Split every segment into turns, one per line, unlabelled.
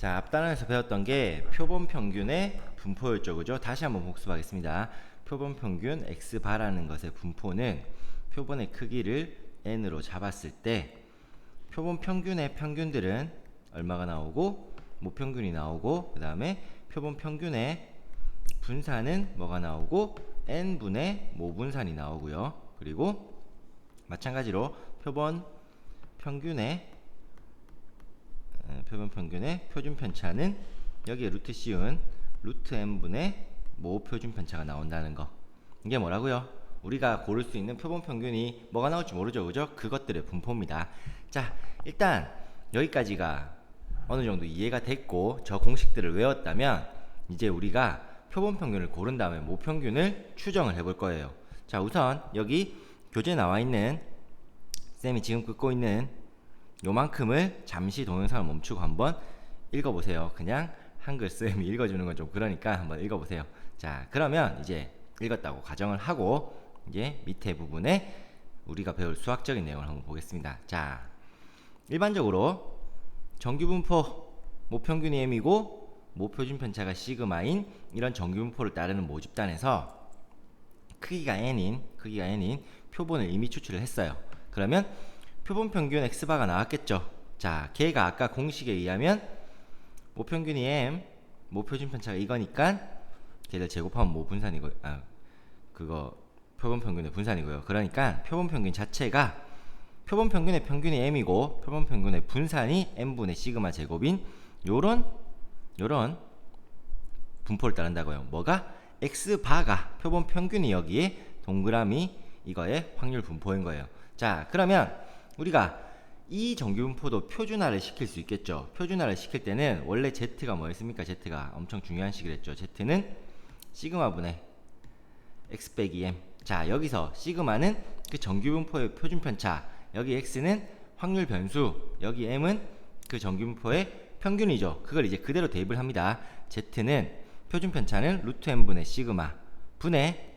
자, 앞 단원에서 배웠던 게 표본 평균의 분포였죠, 그죠? 다시 한번 복습하겠습니다. 표본 평균 x바라는 것의 분포는 표본의 크기를 n으로 잡았을 때 표본 평균의 평균들은 얼마가 나오고 모평균이 나오고, 그 다음에 표본 평균의 분산은 뭐가 나오고 n분의 모분산이 나오고요. 그리고 마찬가지로 표본 평균의 표준 편차는 여기에 루트 씌운 루트 n분의 모 표준 편차가 나온다는 거. 이게 뭐라고요? 우리가 고를 수 있는 표본 평균이 뭐가 나올지 모르죠, 그죠? 그것들의 분포입니다. 자, 일단 여기까지가 어느 정도 이해가 됐고 저 공식들을 외웠다면 이제 우리가 표본 평균을 고른 다음에 모 평균을 추정을 해볼 거예요. 자, 우선 여기 교재에 나와 있는 쌤이 지금 긋고 있는 요만큼을 잠시 동영상을 멈추고 한번 읽어보세요. 그냥 한글 쌤이 읽어주는 건 좀 그러니까 한번 읽어보세요. 자, 그러면 이제 읽었다고 가정을 하고 이제 밑에 부분에 우리가 배울 수학적인 내용을 한번 보겠습니다. 자, 일반적으로 정규분포 모평균이 m이고 모표준 편차가 시그마인 이런 정규분포를 따르는 모집단에서 크기가 n인 표본을 이미 추출을 했어요. 그러면 표본 평균 x바가 나왔겠죠. 자, 걔가 아까 공식에 의하면 모평균이 m, 모표준 편차가 이거니까 걔를 제곱하면 모분산이고, 그거 표본 평균의 분산이고요. 그러니까 표본 평균 자체가 표본 평균의 평균이 m이고 표본 평균의 분산이 m분의 시그마 제곱인 요런 분포를 따른다고요. 뭐가? x바가 표본 평균이 여기에 동그라미 이거의 확률 분포인 거예요. 자, 그러면 우리가 이 정규분포도 표준화를 시킬 수 있겠죠. 표준화를 시킬 때는 원래 z가 뭐였습니까? z가 엄청 중요한 식이랬죠. z는 시그마분의 x 빼기 m. 자, 여기서 시그마는 그 정규분포의 표준편차, 여기 x는 확률 변수, 여기 m은 그 정규분포의 평균이죠. 그걸 이제 그대로 대입을 합니다. z는 표준편차는 루트 m분의 시그마 분의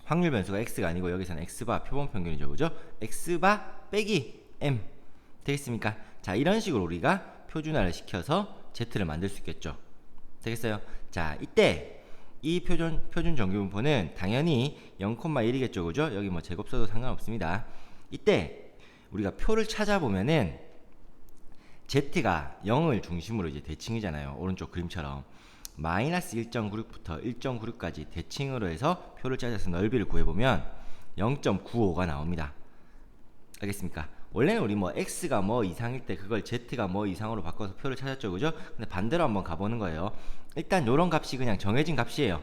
확률 변수가 x가 아니고 여기서는 x바 표본 평균이죠, 그죠? x바 빼기 m 되겠습니까? 자, 이런 식으로 우리가 표준화를 시켜서 z를 만들 수 있겠죠. 되겠어요? 자, 이때 이 표준 정규분포는 당연히 0,1이겠죠, 그죠? 여기 뭐 제곱 써도 상관없습니다. 이때 우리가 표를 찾아보면은 z가 0을 중심으로 이제 대칭이잖아요. 오른쪽 그림처럼 마이너스 1.96부터 1.96까지 대칭으로 해서 표를 찾아서 넓이를 구해보면 0.95가 나옵니다. 알겠습니까? 원래는 우리 뭐 x가 뭐 이상일 때 그걸 z가 뭐 이상으로 바꿔서 표를 찾았죠, 그죠? 근데 반대로 한번 가보는 거예요. 일단 요런 값이 그냥 정해진 값이에요.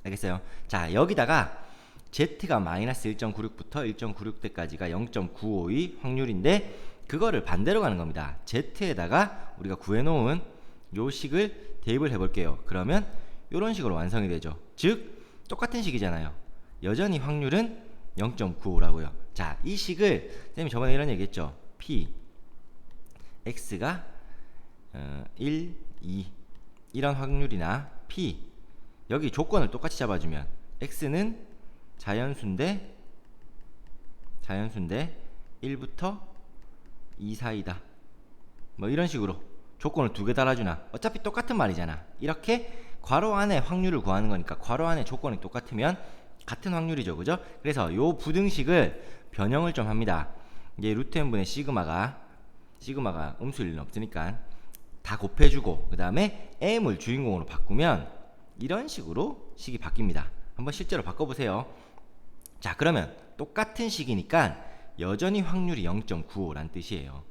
알겠어요? 자, 여기다가 z가 마이너스 1.96부터 1.96대까지가 0.95의 확률인데 그거를 반대로 가는 겁니다. z에다가 우리가 구해놓은 요 식을 대입을 해볼게요. 그러면 요런 식으로 완성이 되죠. 즉 똑같은 식이잖아요. 여전히 확률은 0.95라고요. 자, 이 식을 쌤이 저번에 이런 얘기했죠. p x가 1, 2 이런 확률이나 p 여기 조건을 똑같이 잡아주면 x는 자연수인데 1부터 2 사이다. 뭐 이런 식으로 조건을 두 개 달아주나 어차피 똑같은 말이잖아. 이렇게 괄호 안에 확률을 구하는 거니까 괄호 안에 조건이 똑같으면 같은 확률이죠, 그죠? 그래서 요 부등식을 변형을 좀 합니다. 이제 루트 n분의 시그마가 음수일 리는 없으니까 다 곱해주고 그 다음에 m을 주인공으로 바꾸면 이런 식으로 식이 바뀝니다. 한번 실제로 바꿔보세요. 자, 그러면 똑같은 식이니까 여전히 확률이 0.95란 뜻이에요.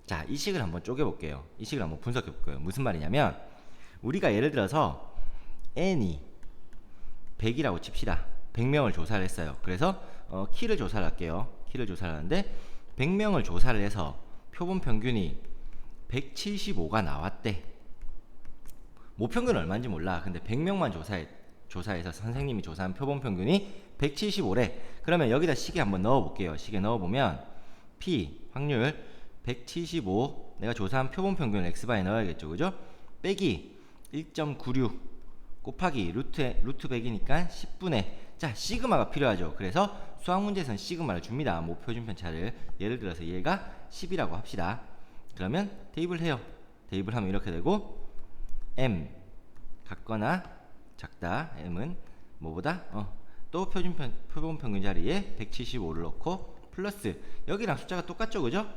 자, 이 식을 한번 쪼개볼게요. 이 식을 한번 분석해볼게요. 무슨 말이냐면 우리가 예를 들어서 n이 100이라고 칩시다. 100명을 조사를 했어요. 그래서 키를 조사를 할게요. 키를 조사를 하는데 100명을 조사를 해서 표본 평균이 175가 나왔대. 모평균은 얼마인지 몰라. 근데 100명만 조사해서 선생님이 조사한 표본 평균이 175래. 그러면 여기다 시계 한번 넣어볼게요. 시계 넣어보면 P 확률 175 내가 조사한 표본 평균을 x바에 넣어야겠죠, 그죠? 빼기 1.96 곱하기 루트 100이니까 10분의 자, 시그마가 필요하죠. 그래서 수학 문제에서는 시그마를 줍니다. 모표준 편차를. 예를 들어서 얘가 10이라고 합시다. 그러면 대입을 해요. 대입을 하면 이렇게 되고 m 같거나 작다. m은 뭐보다? 또 표본 평균 자리에 175를 넣고 플러스 여기랑 숫자가 똑같죠, 그죠?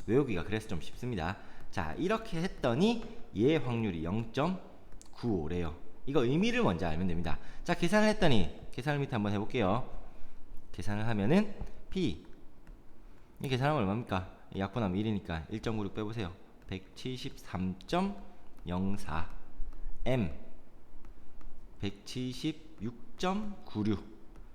외우기가 그래서 좀 쉽습니다. 자, 이렇게 했더니 얘의 확률이 0.95래요. 이거 의미를 먼저 알면 됩니다. 자, 계산을 했더니 계산을 밑에 한번 해볼게요. 계산을 하면은 P 이 계산하면 얼마입니까? 약분하면 1이니까 1.96 빼보세요. 173.04 M 176.96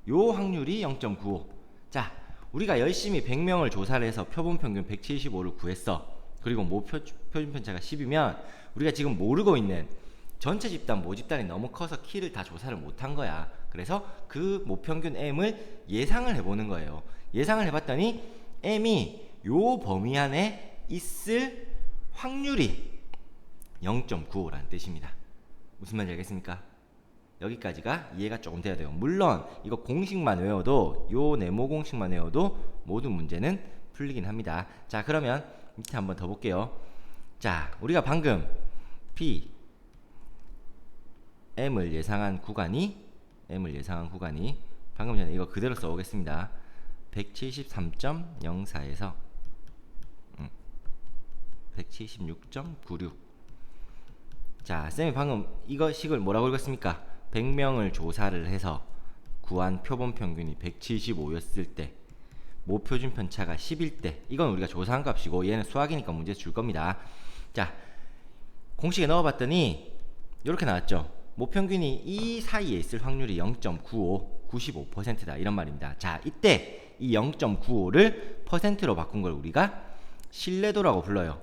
요 확률이 0.95. 자, 우리가 열심히 100명을 조사를 해서 표본 평균 175를 구했어. 그리고 표준 편차가 10이면 우리가 지금 모르고 있는 전체 집단 모집단이 너무 커서 키를 다 조사를 못한 거야. 그래서 그 모평균 M을 예상을 해보는 거예요. 예상을 해봤더니 M이 요 범위 안에 있을 확률이 0.95라는 뜻입니다. 무슨 말인지 알겠습니까? 여기까지가 이해가 조금 돼야 돼요. 물론 이거 공식만 외워도, 요 네모 공식만 외워도 모든 문제는 풀리긴 합니다. 자, 그러면 밑에 한번 더 볼게요. 자, 우리가 방금 P M을 예상한 구간이 방금 전에 이거 그대로 써오겠습니다. 173.04에서 176.96. 자, 쌤이 방금 이거 식을 뭐라고 읽었습니까? 100명을 조사를 해서 구한 표본 평균이 175였을 때 모표준 편차가 10일 때, 이건 우리가 조사한 값이고 얘는 수학이니까 문제 줄 겁니다. 자, 공식에 넣어봤더니 이렇게 나왔죠. 모평균이 이 사이에 있을 확률이 0.95, 95%다 이런 말입니다. 자, 이때 이 0.95를 퍼센트로 바꾼 걸 우리가 신뢰도라고 불러요.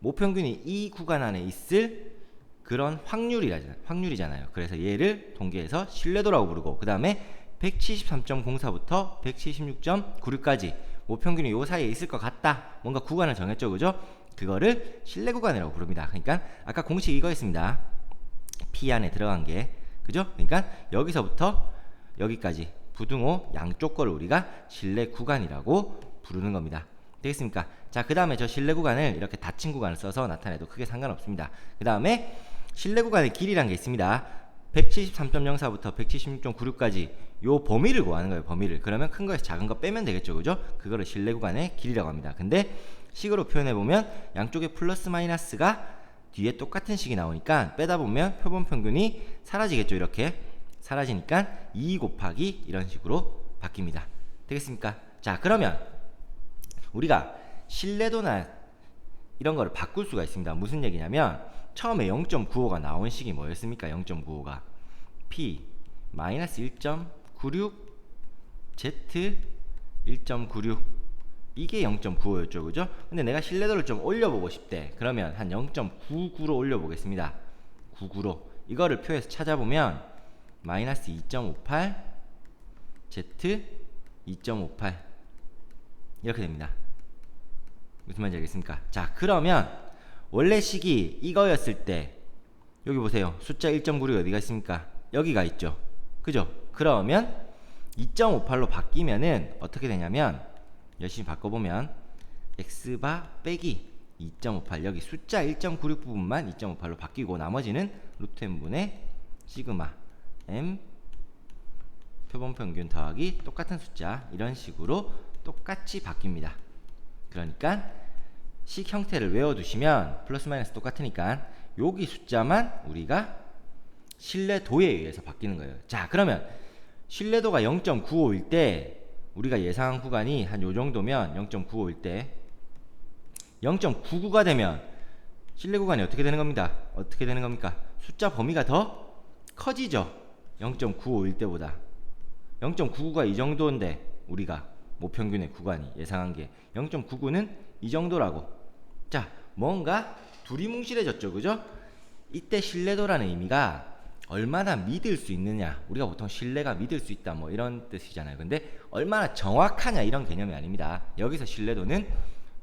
모평균이 이 구간 안에 있을 그런 확률이잖아요. 그래서 얘를 통계에서 신뢰도라고 부르고, 그 다음에 173.04부터 176.96까지 모평균이 요 사이에 있을 것 같다. 뭔가 구간을 정했죠, 그죠? 그거를 신뢰 구간이라고 부릅니다. 그러니까 아까 공식 이거였습니다. P 안에 들어간 게, 그죠? 그러니까 여기서부터 여기까지 부등호 양쪽 거를 우리가 신뢰 구간이라고 부르는 겁니다. 되겠습니까? 자, 그 다음에 저 신뢰 구간을 이렇게 닫힌 구간을 써서 나타내도 크게 상관없습니다. 그 다음에 신뢰 구간의 길이라는 게 있습니다. 173.04부터 176.96까지 요 범위를 구하는 거예요. 범위를. 그러면 큰 거에서 작은 거 빼면 되겠죠, 그죠? 그거를 신뢰 구간의 길이라고 합니다. 근데 식으로 표현해 보면 양쪽에 플러스 마이너스가 뒤에 똑같은 식이 나오니까 빼다 보면 표본 평균이 사라지겠죠. 이렇게 사라지니까 2 곱하기 이런 식으로 바뀝니다. 되겠습니까? 자, 그러면 우리가 신뢰도나 이런 거를 바꿀 수가 있습니다. 무슨 얘기냐면 처음에 0.95가 나온 식이 뭐였습니까? 0.95가 P 마이너스 1.96 Z 1.96 이게 0.95였죠, 그죠? 근데 내가 신뢰도를 좀 올려보고 싶대. 그러면 한 0.99로 올려보겠습니다. 99로 이거를 표에서 찾아보면 마이너스 2.58 Z 2.58 이렇게 됩니다. 무슨 말인지 알겠습니까? 자, 그러면 원래 식이 이거였을 때 여기 보세요. 숫자 1.96 어디가 있습니까? 여기가 있죠, 그죠? 그러면 2.58로 바뀌면은 어떻게 되냐면 열심히 바꿔보면 x바 빼기 2.58 여기 숫자 1.96 부분만 2.58로 바뀌고 나머지는 루트 n분의 시그마 m 표본 평균 더하기 똑같은 숫자 이런 식으로 똑같이 바뀝니다. 그러니까 식 형태를 외워두시면 플러스 마이너스 똑같으니까 여기 숫자만 우리가 신뢰도에 의해서 바뀌는 거예요. 자, 그러면 신뢰도가 0.95일 때 우리가 예상한 구간이 한 요 정도면 0.95일 때 0.99가 되면 신뢰 구간이 어떻게 되는 겁니다. 어떻게 되는 겁니까? 숫자 범위가 더 커지죠. 0.95일 때보다 0.99가 이 정도인데 우리가 모평균의 구간이 예상한 게 0.99는 이 정도라고. 자, 뭔가 두리뭉실해졌죠, 그죠? 이때 신뢰도라는 의미가 얼마나 믿을 수 있느냐. 우리가 보통 신뢰가 믿을 수 있다 뭐 이런 뜻이잖아요. 근데 얼마나 정확하냐 이런 개념이 아닙니다. 여기서 신뢰도는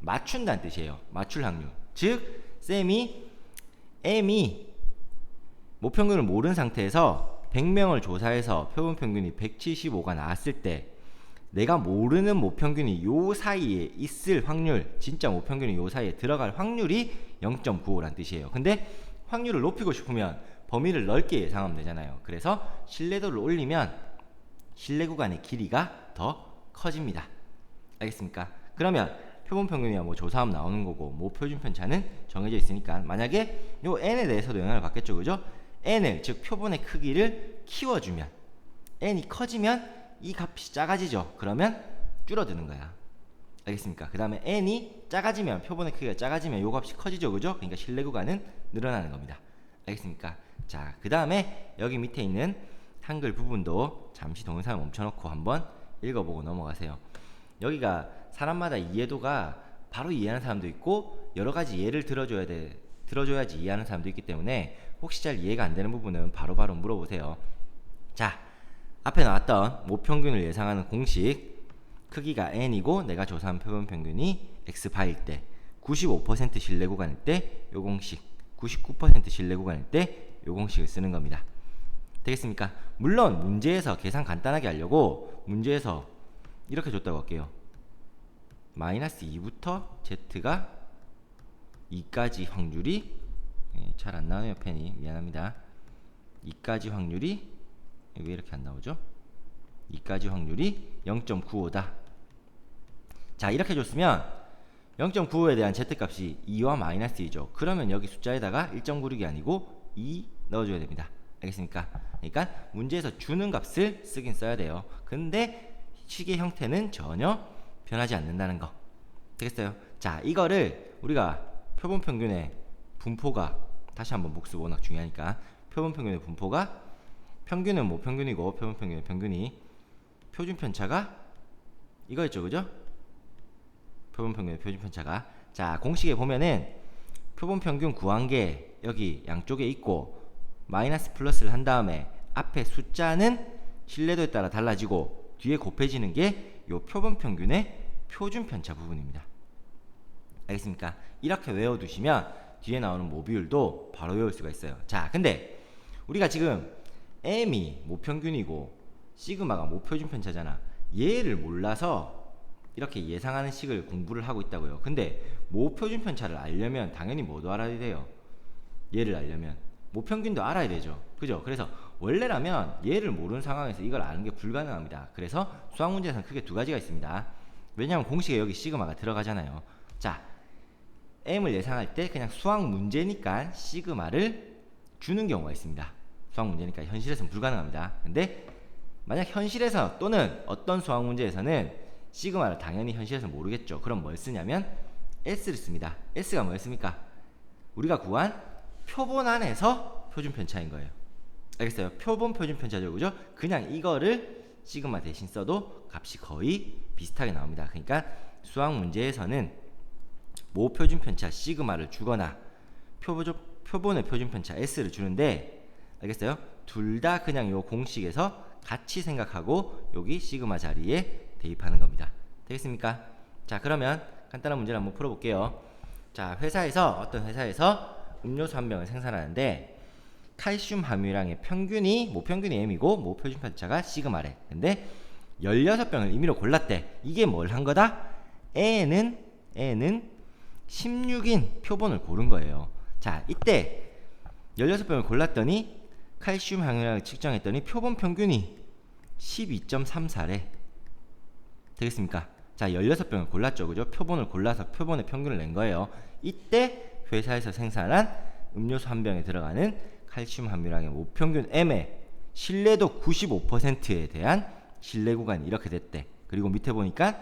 맞춘다는 뜻이에요. 맞출 확률. 즉 쌤이 M이 모평균을 모르는 상태에서 100명을 조사해서 표본 평균이 175가 나왔을 때 내가 모르는 모평균이 요 사이에 있을 확률, 진짜 모평균이 요 사이에 들어갈 확률이 0.95란 뜻이에요. 근데 확률을 높이고 싶으면 범위를 넓게 예상하면 되잖아요. 그래서 신뢰도를 올리면 신뢰 구간의 길이가 더 커집니다. 알겠습니까? 그러면 표본평균이야 뭐 조사하면 나오는 거고, 뭐 표준편차는 정해져 있으니까 만약에 요 n에 대해서도 영향을 받겠죠, 그죠? n을, 즉 표본의 크기를 키워주면, n이 커지면 이 값이 작아지죠. 그러면 줄어드는 거야. 알겠습니까? 그 다음에 n이 작아지면, 표본의 크기가 작아지면 요 값이 커지죠, 그죠? 그러니까 신뢰 구간은 늘어나는 겁니다. 알겠습니까? 자, 그 다음에 여기 밑에 있는 한글 부분도 잠시 동영상을 멈춰놓고 한번 읽어보고 넘어가세요. 여기가 사람마다 이해도가 바로 이해하는 사람도 있고 여러 가지 예를 들어줘야지 이해하는 사람도 있기 때문에 혹시 잘 이해가 안 되는 부분은 바로바로 물어보세요. 자, 앞에 나왔던 모평균을 예상하는 공식, 크기가 n이고 내가 조사한 표본 평균이 x바일 때, 95% 신뢰 구간일 때 요 공식, 99% 신뢰 구간일 때 요 공식을 쓰는 겁니다. 되겠습니까? 물론 문제에서 계산 간단하게 하려고 문제에서 이렇게 줬다고 할게요. 마이너스 2부터 z가 2까지 확률이, 잘 안 나와요 펜이, 미안합니다. 2까지 확률이 왜 이렇게 안 나오죠? 2까지 확률이 0.95다. 자, 이렇게 줬으면 0.95에 대한 z값이 2와 마이너스 2죠. 그러면 여기 숫자에다가 1.96이 아니고 2 넣어줘야 됩니다. 알겠습니까? 그러니까 문제에서 주는 값을 쓰긴 써야 돼요. 근데 식의 형태는 전혀 변하지 않는다는 거. 되겠어요? 자, 이거를 우리가 표본평균의 분포가, 다시 한번 복습 워낙 중요하니까, 표본평균의 분포가, 평균은 뭐 평균이고 표본평균의 평균이, 표준편차가 이거였죠, 그죠? 표본평균의 표준편차가. 자, 공식에 보면은 표본평균 구한 게 여기 양쪽에 있고 마이너스 플러스를 한 다음에 앞에 숫자는 신뢰도에 따라 달라지고 뒤에 곱해지는 게 요 표본평균의 표준편차 부분입니다. 알겠습니까? 이렇게 외워두시면 뒤에 나오는 모비율도 바로 외울 수가 있어요. 자, 근데 우리가 지금 m이 모평균이고 시그마가 모표준편차잖아. 얘를 몰라서 이렇게 예상하는 식을 공부를 하고 있다고요. 근데 모표준편차를 알려면 당연히 뭐도 알아야 돼요? 얘를 알려면 모평균도 알아야 되죠, 그죠? 그래서 원래라면 얘를 모르는 상황에서 이걸 아는 게 불가능합니다. 그래서 수학 문제에서는 크게 두 가지가 있습니다. 왜냐하면 공식에 여기 시그마가 들어가잖아요. 자, m을 예상할 때 그냥 수학 문제니까 시그마를 주는 경우가 있습니다. 수학 문제니까 현실에서는 불가능합니다. 근데 만약 현실에서 또는 어떤 수학 문제에서는 시그마를 당연히 현실에서 모르겠죠. 그럼 뭘 쓰냐면 s를 씁니다. s가 뭐였습니까? 우리가 구한 표본 안에서 표준편차인 거예요. 알겠어요? 표본 표준편차죠, 그죠? 그냥 이거를 시그마 대신 써도 값이 거의 비슷하게 나옵니다. 그러니까 수학 문제에서는 모표준편차 시그마를 주거나 표본의 표준편차 s를 주는데, 알겠어요? 둘 다 그냥 요 공식에서 같이 생각하고 여기 시그마 자리에 대입하는 겁니다. 되겠습니까? 자, 그러면 간단한 문제를 한번 풀어볼게요. 자, 어떤 회사에서 음료수 한 병을 생산하는데 칼슘 함유량의 평균이, 모평균이 m이고 모표준편차가 시그마래. 근데 16병을 임의로 골랐대. 이게 뭘 한 거다? N은 16인 표본을 고른 거예요. 자, 이때 16병을 골랐더니 칼슘 함유량을 측정했더니 표본 평균이 12.34래. 되겠습니까? 자, 16병을 골랐죠, 그죠? 표본을 골라서 표본의 평균을 낸 거예요. 이때 회사에서 생산한 음료수 한 병에 들어가는 칼슘 함유량의 모평균 m의 신뢰도 95%에 대한 신뢰 구간이 이렇게 됐대. 그리고 밑에 보니까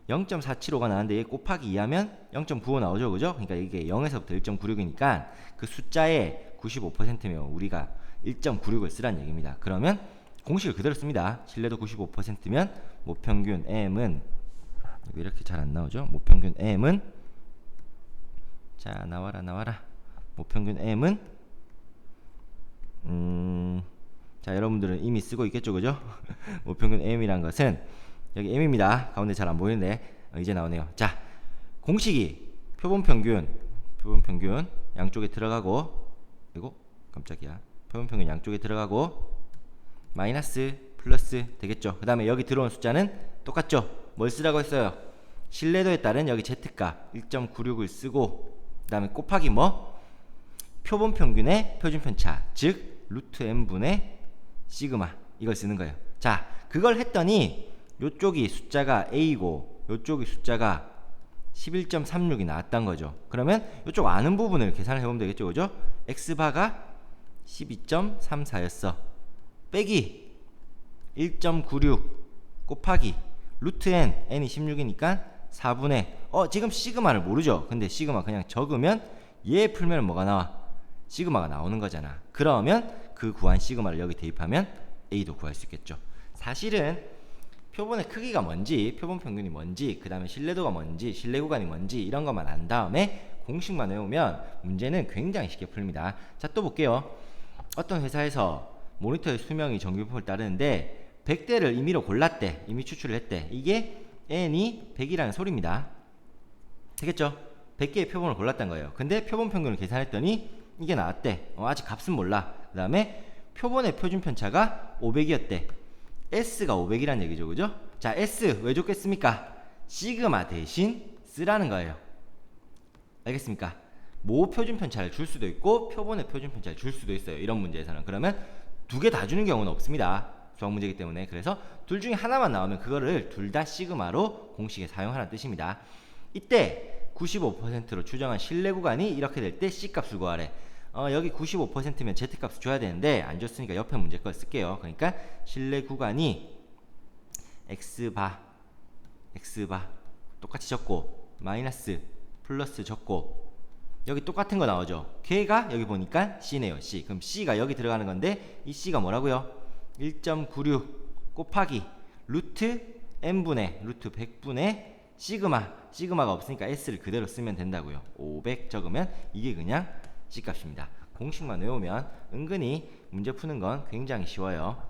0.475가 나왔는데 얘 곱하기 2하면 0.95 나오죠, 그죠? 그러니까 이게 0에서부터 1.96이니까 그 숫자의 95%면 우리가 1.96을 쓰란 얘기입니다. 그러면 공식을 그대로 씁니다. 신뢰도 95%면 모평균 m은, 왜 이렇게 잘 안 나오죠? 모평균 m은, 자, 나와라. 모평균 m은 자, 여러분들은 이미 쓰고 있겠죠, 그죠? 모평균 m이란 것은 여기 m입니다. 가운데 잘 안 보이는데 이제 나오네요. 자, 공식이 표본평균 양쪽에 들어가고, 이거 깜짝이야, 표본평균 양쪽에 들어가고 마이너스 플러스 되겠죠. 그 다음에 여기 들어온 숫자는 똑같죠? 뭘 쓰라고 했어요? 신뢰도에 따른 여기 Z값 1.96을 쓰고 그 다음에 곱하기 뭐? 표본 평균의 표준 편차 즉 루트 n분의 시그마 이걸 쓰는 거예요. 자, 그걸 했더니 요쪽이 숫자가 A고 요쪽이 숫자가 11.36이 나왔단 거죠. 그러면 요쪽 아는 부분을 계산을 해보면 되겠죠. 그죠? X바가 12.34였어. 빼기 1.96 곱하기 루트 n이 16이니까 4분의 지금 시그마를 모르죠. 근데 시그마 그냥 적으면 얘 풀면 뭐가 나와? 시그마가 나오는 거잖아. 그러면 그 구한 시그마를 여기 대입하면 A도 구할 수 있겠죠. 사실은 표본의 크기가 뭔지, 표본 평균이 뭔지, 그 다음에 신뢰도가 뭔지, 신뢰 구간이 뭔지 이런 것만 안 다음에 공식만 외우면 문제는 굉장히 쉽게 풀립니다. 자, 또 볼게요. 어떤 회사에서 모니터의 수명이 정규분포를 따르는데 100대를 임의로 골랐대. 임의 추출을 했대. 이게 n이 100이라는 소리입니다. 되겠죠? 100개의 표본을 골랐다는 거예요. 근데 표본 평균을 계산했더니 이게 나왔대. 아직 값은 몰라. 그 다음에 표본의 표준 편차가 500이었대. S가 500이라는 얘기죠. 그죠? 자, S 왜 줬겠습니까? 시그마 대신 쓰라는 거예요. 알겠습니까? 모 표준 편차를 줄 수도 있고 표본의 표준 편차를 줄 수도 있어요. 이런 문제에서는. 그러면 두 개 다 주는 경우는 없습니다. 수학 문제이기 때문에. 그래서 둘 중에 하나만 나오면 그거를 둘 다 시그마로 공식에 사용하라는 뜻입니다. 이때 95%로 추정한 신뢰 구간이 이렇게 될 때 C값을 구하래. 여기 95%면 Z값을 줘야 되는데 안 줬으니까 옆에 문제 걸 쓸게요. 그러니까 신뢰 구간이 X바 똑같이 적고 마이너스 플러스 적고 여기 똑같은 거 나오죠. 걔가 여기 보니까 C네요. C. 그럼 C가 여기 들어가는 건데 이 C가 뭐라고요? 1.96 곱하기 루트 n분의 루트 100분의 시그마가 없으니까 S를 그대로 쓰면 된다고요. 500 적으면 이게 그냥 C값입니다. 공식만 외우면 은근히 문제 푸는 건 굉장히 쉬워요.